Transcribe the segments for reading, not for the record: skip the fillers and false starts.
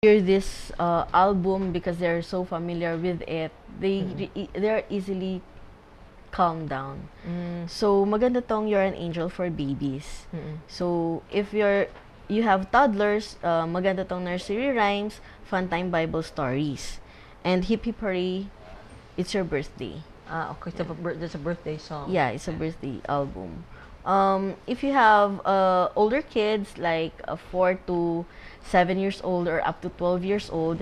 hear this album because they're so familiar with it, they're easily calm down. So maganda tong You're an Angel for babies. So if you have toddlers, maganda tong nursery rhymes, fun time Bible stories, and hip hip hooray, it's your birthday. Okay. So that's a birthday song. Yeah, it's a birthday album. If you have older kids, like 4 to 7 years old or up to 12 years old,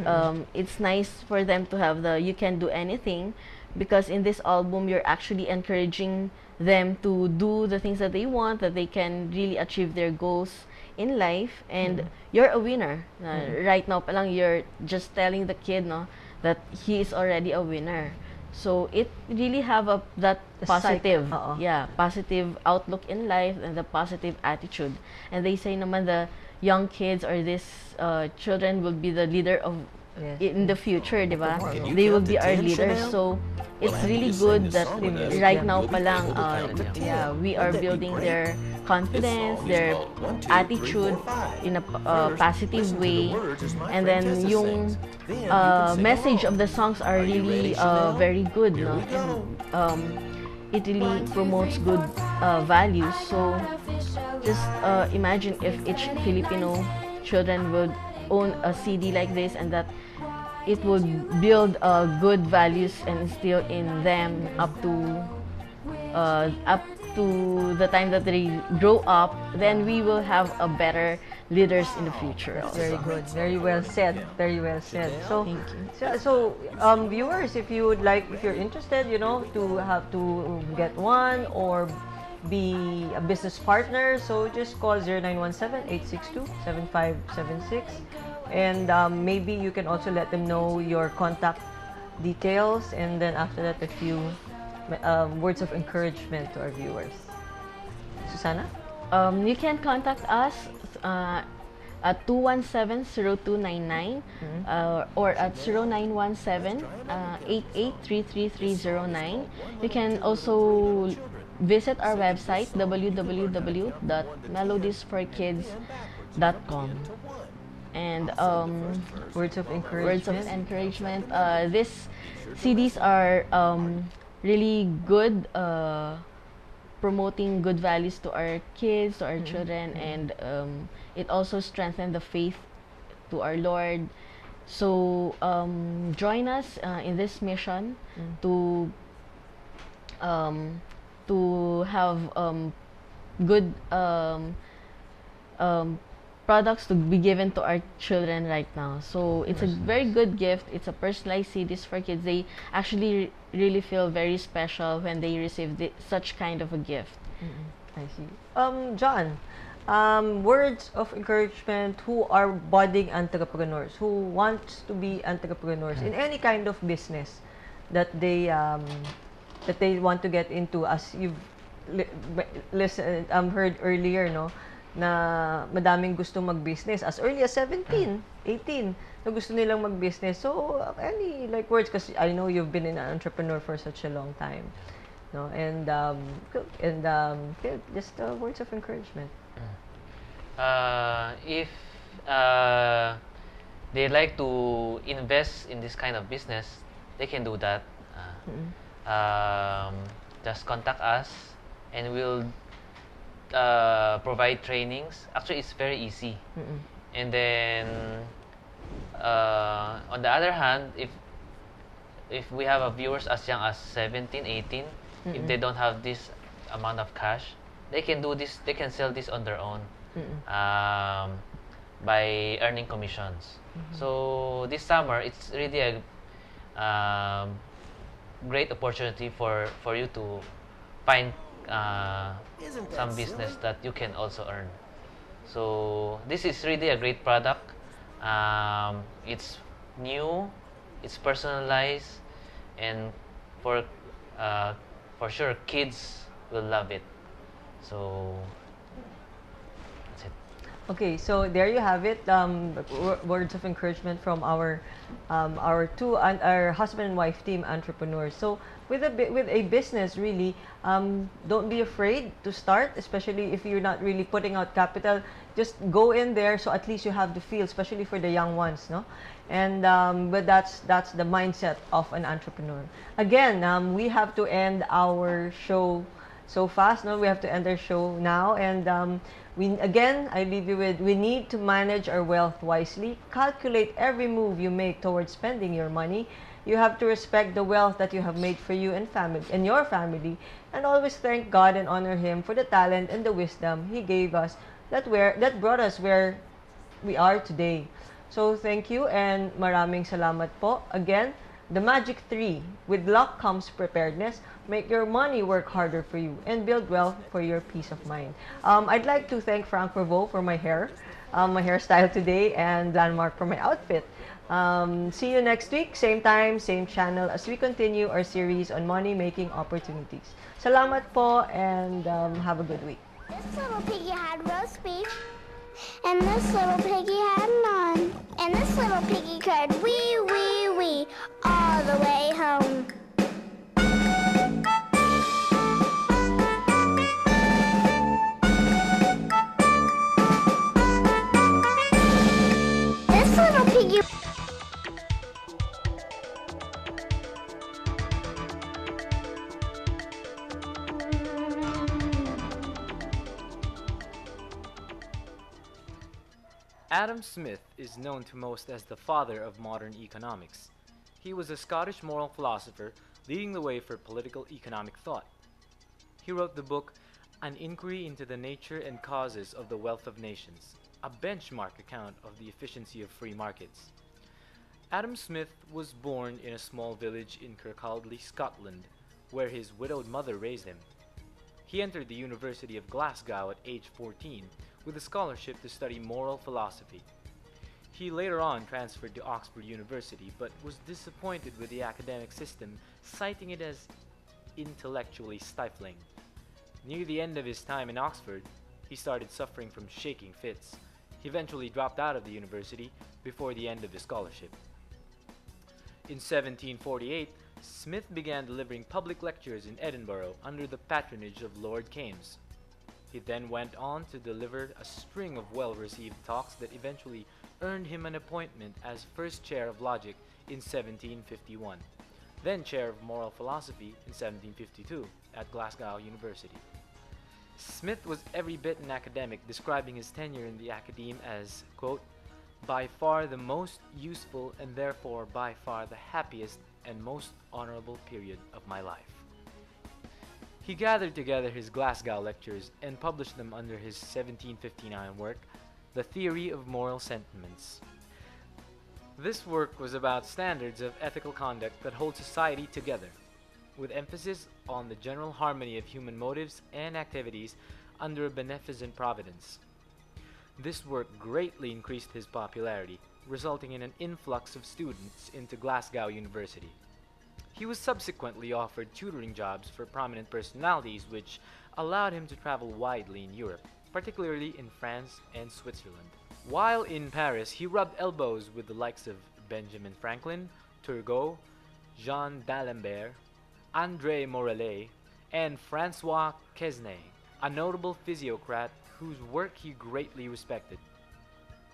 it's nice for them to have the You Can Do Anything, because in this album, you're actually encouraging them to do the things that they want, that they can really achieve their goals in life, and you're a winner. Right now, palang you're just telling the kid, no, that he is already a winner. So it really have that positive, positive outlook in life and the positive attitude. And they say naman the young kids or these children will be the leader of in the future, di ba? They will be our leaders. So it's really good that right now palang, we are building their confidence, their attitude in a positive way, and then yung message of the songs are really very good, no? It really promotes good values. So just imagine if each Filipino children would own a CD like this, and that it would build good values and instill in them up to the time that they grow up. Then we will have a better leaders in the future also. Very good. Very well said. Very well said. So, Thank you. Viewers, if you would like, if you're interested, to have to get one or be a business partner, so just call 0917-862-7576, and maybe you can also let them know your contact details, and then after that, a few words of encouragement to our viewers. Susana? You can contact us at 217-0299 or at 0917-883309. You can also visit our website www.melodiesforkids.com. And words of encouragement. These CDs are really good, promoting good values to our kids, to our children, and it also strengthens the faith to our Lord. So join us in this mission to have good products to be given to our children right now. So it's a very good gift. It's a personalized CDs for kids. They actually really feel very special when they receive such kind of a gift. I see. John, words of encouragement who are budding entrepreneurs, who want to be entrepreneurs in any kind of business that they want to get into, as you've heard earlier, no? Na madaming gusto mag-business as early as 17, 18 na gusto nilang mag-business. So, any like words, because I know you've been an entrepreneur for such a long time, no? And just words of encouragement. If they like to invest in this kind of business, they can do that. Just contact us, and we'll provide trainings. Actually, it's very easy. And then on the other hand, if we have viewers as young as 17, 18, if they don't have this amount of cash, they can do this. They can sell this on their own by earning commissions. So this summer, it's really a great opportunity for you to find some business that you can also earn. So this is really a great product. It's new, it's personalized, and for sure kids will love it. So that's it. Okay, so there you have it. Words of encouragement from our husband and wife team entrepreneurs. So with a business, really, don't be afraid to start, especially if you're not really putting out capital. Just go in there, so at least you have the feel, especially for the young ones, no? And but that's the mindset of an entrepreneur. Again, we have to end our show so fast. No, we have to end our show now, and I leave you with: we need to manage our wealth wisely. Calculate every move you make towards spending your money. You have to respect the wealth that you have made for you and your family, and always thank God and honor Him for the talent and the wisdom He gave us that brought us where we are today. So thank you and maraming salamat po. Again, the magic 3. With luck comes preparedness. Make your money work harder for you and build wealth for your peace of mind. I'd like to thank Frank Provo for my hairstyle today, and Landmark for my outfit. See you next week, same time, same channel, as we continue our series on money-making opportunities. Salamat po, and have a good week. This little piggy had roast beef, and this little piggy had none, and this little piggy cried wee, wee, wee, all the way home. This little piggy... Adam Smith is known to most as the father of modern economics. He was a Scottish moral philosopher leading the way for political economic thought. He wrote the book An Inquiry into the Nature and Causes of the Wealth of Nations, a benchmark account of the efficiency of free markets. Adam Smith was born in a small village in Kirkcaldy, Scotland, where his widowed mother raised him. He entered the University of Glasgow at age 14 with a scholarship to study moral philosophy. He later on transferred to Oxford University, but was disappointed with the academic system, citing it as intellectually stifling. Near the end of his time in Oxford, he started suffering from shaking fits. He eventually dropped out of the university before the end of his scholarship. In 1748, Smith began delivering public lectures in Edinburgh under the patronage of Lord Kaimes. He then went on to deliver a string of well-received talks that eventually earned him an appointment as first chair of logic in 1751, then chair of moral philosophy in 1752 at Glasgow University. Smith was every bit an academic, describing his tenure in the academe as, quote, by far the most useful and therefore by far the happiest and most honorable period of my life. He gathered together his Glasgow lectures and published them under his 1759 work, The Theory of Moral Sentiments. This work was about standards of ethical conduct that hold society together, with emphasis on the general harmony of human motives and activities under a beneficent providence. This work greatly increased his popularity, resulting in an influx of students into Glasgow University. He was subsequently offered tutoring jobs for prominent personalities, which allowed him to travel widely in Europe, particularly in France and Switzerland. While in Paris, he rubbed elbows with the likes of Benjamin Franklin, Turgot, Jean d'Alembert, André Morellet, and François Quesnay, a notable physiocrat whose work he greatly respected.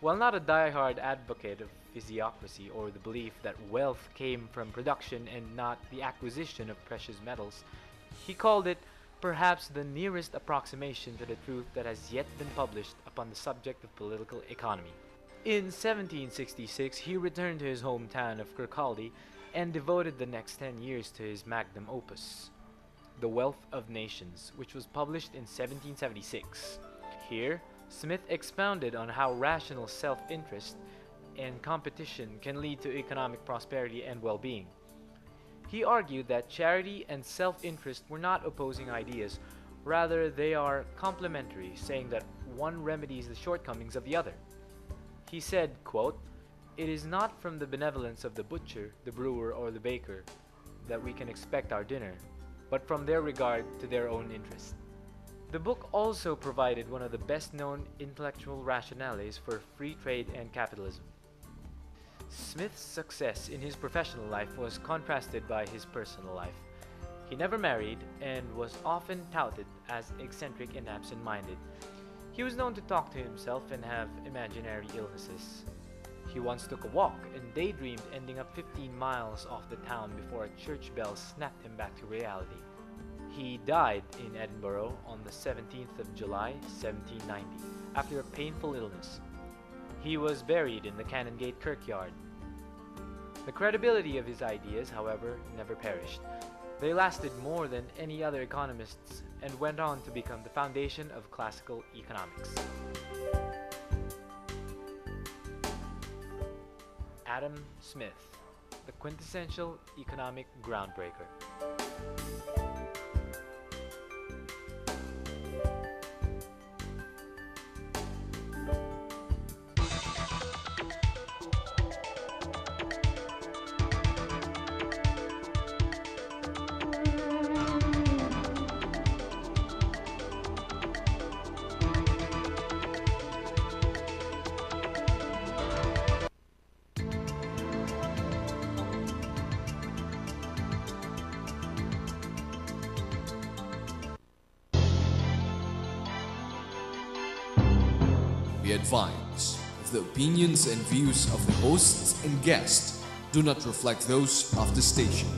While not a die-hard advocate of physiocracy or the belief that wealth came from production and not the acquisition of precious metals, he called it perhaps the nearest approximation to the truth that has yet been published upon the subject of political economy. In 1766, he returned to his hometown of Kirkcaldy and devoted the next 10 years to his magnum opus, The Wealth of Nations, which was published in 1776. Here, Smith expounded on how rational self-interest and competition can lead to economic prosperity and well-being. He argued that charity and self-interest were not opposing ideas, rather they are complementary, saying that one remedies the shortcomings of the other. He said, quote, "It is not from the benevolence of the butcher, the brewer, or the baker that we can expect our dinner, but from their regard to their own interest." The book also provided one of the best-known intellectual rationales for free trade and capitalism. Smith's success in his professional life was contrasted by his personal life. He never married and was often touted as eccentric and absent-minded. He was known to talk to himself and have imaginary illnesses. He once took a walk and daydreamed ending up 15 miles off the town before a church bell snapped him back to reality. He died in Edinburgh on the 17th of July, 1790, after a painful illness. He was buried in the Canongate Kirkyard. The credibility of his ideas, however, never perished. They lasted more than any other economists and went on to become the foundation of classical economics. Adam Smith, the quintessential economic groundbreaker. We advise that the opinions and views of the hosts and guests do not reflect those of the station.